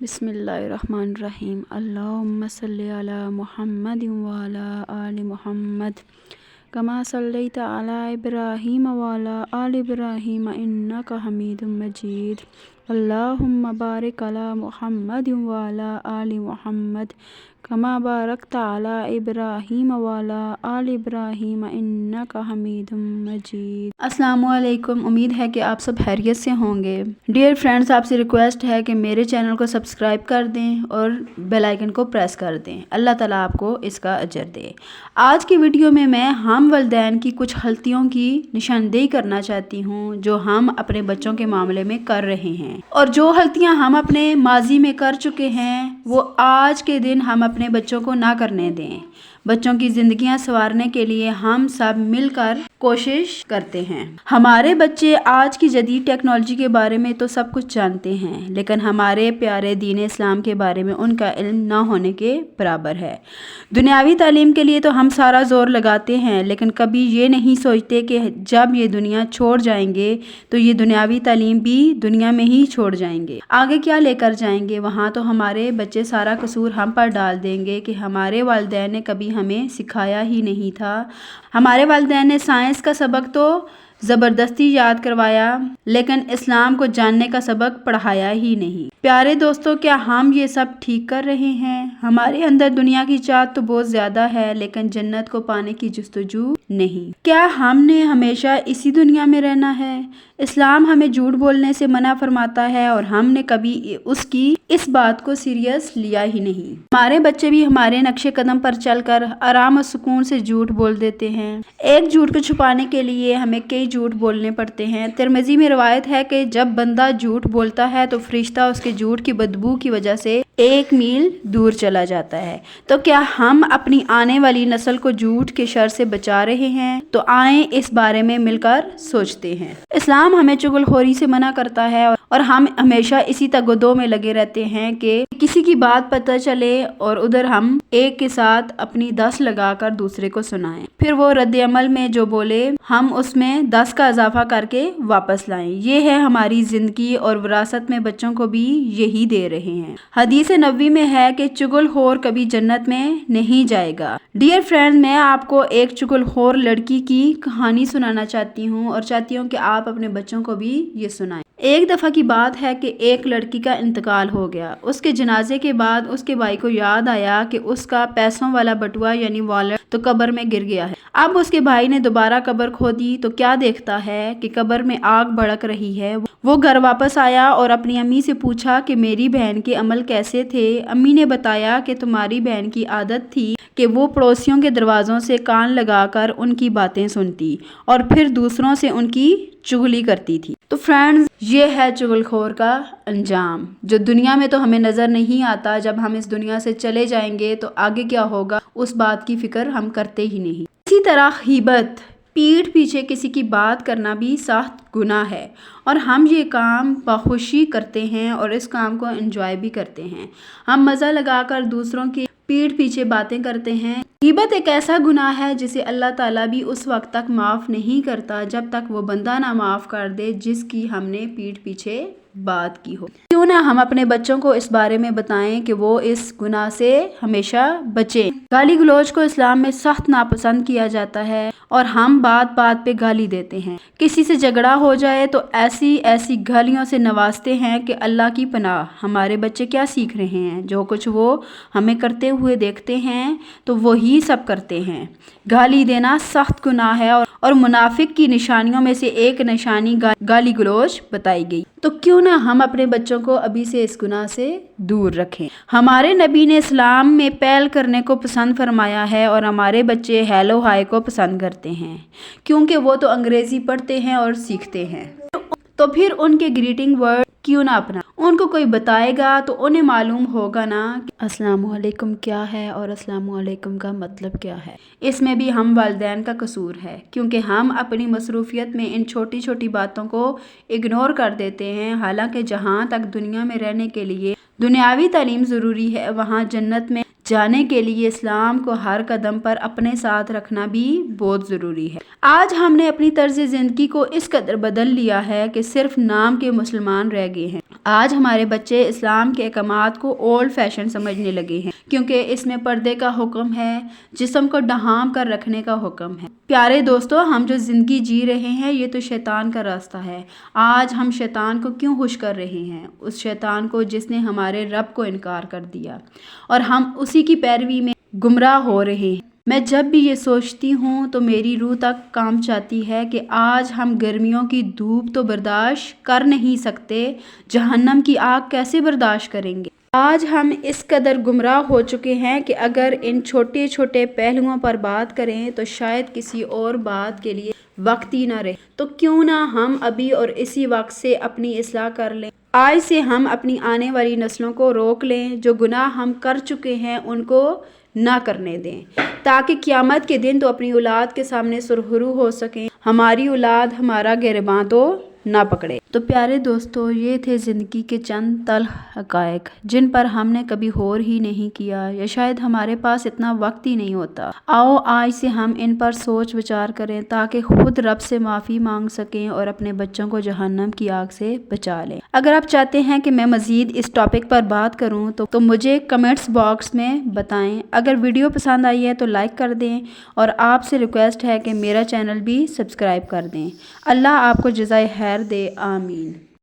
बिस्मिल्लाहिर्रहमानिर्रहीम। अल्लाहुम्मा सल्लि अला मुहम्मद व अला आलि मुहम्मद कमा सल्लैता अला इब्राहीम व अला आलि इब्राहीम इन्नका हमीदुम मजीद। अल्लाहुम्मा बारिक अला मुहम्मद व अला आलि मुहम्मद कमा बारकता अला इब्राहीम व अला आलि इब्राहीम इन्नका हमीदुम मजीद। अस्सलामु अलैकुम। उम्मीद है कि आप सब खैरियत से होंगे। डियर फ्रेंड्स, आपसे रिक्वेस्ट है कि मेरे चैनल को सब्सक्राइब कर दें और बेल आइकन को प्रेस कर दें। अल्लाह ताला आपको इसका अजर दे। आज की वीडियो में मैं हम वालिदैन की कुछ गलतियों की निशानदेही करना चाहती हूँ जो हम अपने बच्चों के मामले में कर रहे हैं, और जो गलतियाँ हम अपने माजी में कर चुके हैं वो आज के दिन हम अपने बच्चों को ना करने दें। बच्चों की ज़िंदगियां संवारने के लिए हम सब मिलकर कोशिश करते हैं। हमारे बच्चे आज की जदीद टेक्नोलॉजी के बारे में तो सब कुछ जानते हैं, लेकिन हमारे प्यारे दीन इस्लाम के बारे में उनका इल्म ना होने के बराबर है। दुनियावी तालीम के लिए तो हम सारा जोर लगाते हैं, लेकिन कभी ये नहीं सोचते कि जब ये दुनिया छोड़ जाएंगे तो ये दुनियावी तालीम भी दुनिया में ही छोड़ जाएंगे। आगे क्या लेकर जाएंगे वहाँ तो हमारे बच्चे सारा कसूर हम पर डाल देंगे कि हमारे वालिदैन ने कभी हमें सिखाया ही नहीं था। हमारे वालिदैन ने साइंस का सबक तो ज़बरदस्ती याद करवाया, लेकिन इस्लाम को जानने का सबक पढ़ाया ही नहीं। प्यारे दोस्तों, क्या हम ये सब ठीक कर रहे हैं? हमारे अंदर दुनिया की चाहत तो बहुत ज़्यादा है, लेकिन जन्नत को पाने की जुस्तजू नहीं। क्या हमने हमेशा इसी दुनिया में रहना है? इस्लाम हमें झूठ बोलने से मना फरमाता है और हमने कभी उसकी इस बात को सीरियस लिया ही नहीं। हमारे बच्चे भी हमारे नक्शे कदम पर चलकर आराम और सुकून से झूठ बोल देते हैं। एक झूठ को छुपाने के लिए हमें कई झूठ बोलने पड़ते हैं। तिरमिज़ी में रिवायत है कि जब बंदा झूठ बोलता है तो फरिश्ता उसके झूठ की बदबू की वजह से 1 मील दूर चला जाता है। तो क्या हम अपनी आने वाली नस्ल को झूठ के शर से बचा रहे हैं? तो आए इस बारे में मिलकर सोचते हैं। इस्लाम हमें चुगलखोरी से मना करता है और हम हमेशा इसी तगदो में लगे रहते हैं कि किसी की बात पता चले और उधर हम एक के साथ अपनी 10 लगाकर दूसरे को सुनाएं, फिर वो रद्द अमल में जो बोले हम उसमें 10 का इजाफा करके वापस लाएं। ये है हमारी जिंदगी और विरासत में बच्चों को भी यही दे रहे हैं। हदीस नबवी में है कि चुगलखोर कभी जन्नत में नहीं जाएगा। डियर फ्रेंड, मैं आपको एक चुगलखोर लड़की की कहानी सुनाना चाहती हूँ और चाहती हूँ कि आप अपने बच्चों को भी ये सुनाएं। एक दफ़ा की बात है कि एक लड़की का इंतकाल हो गया। उसके जनाजे के बाद उसके भाई को याद आया कि उसका पैसों वाला बटुआ यानी वॉलेट तो कब्र में गिर गया है। अब उसके भाई ने दोबारा कब्र खोदी तो क्या देखता है कि कब्र में आग भड़क रही है। वो घर वापस आया और अपनी अम्मी से पूछा कि मेरी बहन के अमल कैसे थे। अम्मी ने बताया कि तुम्हारी बहन की आदत थी कि वो पड़ोसियों के दरवाज़ों से कान लगाकर उनकी बातें सुनती और फिर दूसरों से उनकी चुगली करती थी। तो फ्रेंड्स, ये है चुगलखोर का अंजाम, जो दुनिया में तो हमें नज़र नहीं आता। जब हम इस दुनिया से चले जाएंगे तो आगे क्या होगा उस बात की फिक्र हम करते ही नहीं। इसी तरह गीबत, पीठ पीछे किसी की बात करना भी सख्त गुनाह है और हम ये काम बखुशी करते हैं और इस काम को एंजॉय भी करते हैं। हम मज़ा लगाकर दूसरों की पीठ पीछे बातें करते हैं। गीबत एक ऐसा गुनाह है जिसे अल्लाह ताला भी उस वक्त तक माफ़ नहीं करता जब तक वो बंदा ना माफ़ कर दे जिसकी हमने पीठ पीछे बात की हो। क्यों ना हम अपने बच्चों को इस बारे में बताएं कि वो इस गुनाह से हमेशा बचें। गाली गलौज को इस्लाम में सख्त नापसंद किया जाता है और हम बात बात पे गाली देते हैं। किसी से झगड़ा हो जाए तो ऐसी ऐसी गालियों से नवाजते हैं कि अल्लाह की पनाह। हमारे बच्चे क्या सीख रहे हैं? जो कुछ वो हमें करते हुए देखते हैं तो वही सब करते हैं। गाली देना सख्त गुनाह है और मुनाफिक की निशानियों में से एक निशानी गाली गलौज बताई गई। तो क्यों ना हम अपने बच्चों को अभी से इस गुनाह से दूर रखें। हमारे नबी ने इस्लाम में पहल करने को पसंद फरमाया है और हमारे बच्चे हेलो हाय को पसंद करते हैं क्योंकि वो तो अंग्रेजी पढ़ते हैं और सीखते हैं। तो फिर उनके ग्रीटिंग वर्ड क्यों ना अपना उनको कोई बताएगा तो उन्हें मालूम होगा ना कि अस्सलामु अलैकुम क्या है और अस्सलामु अलैकुम का मतलब क्या है। इसमें भी हम वालिदैन का कसूर है क्योंकि हम अपनी मसरूफियत में इन छोटी छोटी बातों को इग्नोर कर देते हैं। हालांकि जहाँ तक दुनिया में रहने के लिए दुनियावी तालीम ज़रूरी है, वहाँ जन्नत में جانے کے لیے اسلام کو ہر قدم پر اپنے ساتھ رکھنا بھی بہت ضروری ہے۔ آج ہم نے اپنی طرز زندگی کو اس قدر بدل لیا ہے کہ صرف نام کے مسلمان رہ گئے ہیں۔ آج ہمارے بچے اسلام کے احکامات کو اولڈ فیشن سمجھنے لگے ہیں، کیونکہ اس میں پردے کا حکم ہے، جسم کو ڈھانپ کر رکھنے کا حکم ہے۔ پیارے دوستو، ہم جو زندگی جی رہے ہیں یہ تو شیطان کا راستہ ہے۔ آج ہم شیطان کو کیوں خوش کر رہے ہیں؟ اس شیطان کو جس نے ہمارے رب کو انکار کر دیا اور ہم اسی کی پیروی میں گمراہ ہو رہے ہیں۔ میں جب بھی یہ سوچتی ہوں تو میری روح تک کانپ جاتی ہے کہ آج ہم گرمیوں کی دھوپ تو برداشت کر نہیں سکتے، جہنم کی آگ کیسے برداشت کریں گے؟ آج ہم اس قدر گمراہ ہو چکے ہیں کہ اگر ان چھوٹے چھوٹے پہلوؤں پر بات کریں تو شاید کسی اور بات کے لیے وقت ہی نہ رہے۔ تو کیوں نہ ہم ابھی اور اسی وقت سے اپنی اصلاح کر لیں۔ آج سے ہم اپنی آنے والی نسلوں کو روک لیں، جو گناہ ہم کر چکے ہیں ان کو نہ کرنے دیں، تاکہ قیامت کے دن تو اپنی اولاد کے سامنے سرخرو ہو سکیں، ہماری اولاد ہمارا گریباں تو نہ پکڑے۔ تو پیارے دوستو، یہ تھے زندگی کے چند تلخ حقائق جن پر ہم نے کبھی غور ہی نہیں کیا، یا شاید ہمارے پاس اتنا وقت ہی نہیں ہوتا۔ آؤ آج سے ہم ان پر سوچ وچار کریں تاکہ خود رب سے معافی مانگ سکیں اور اپنے بچوں کو جہنم کی آگ سے بچا لیں۔ اگر آپ چاہتے ہیں کہ میں مزید اس ٹاپک پر بات کروں تو مجھے کمنٹس باکس میں بتائیں۔ اگر ویڈیو پسند آئی ہے تو لائک کر دیں اور آپ سے ریکویسٹ ہے کہ میرا چینل بھی سبسکرائب کر دیں۔ اللہ آپ کو جزائے خیر دے، آمین۔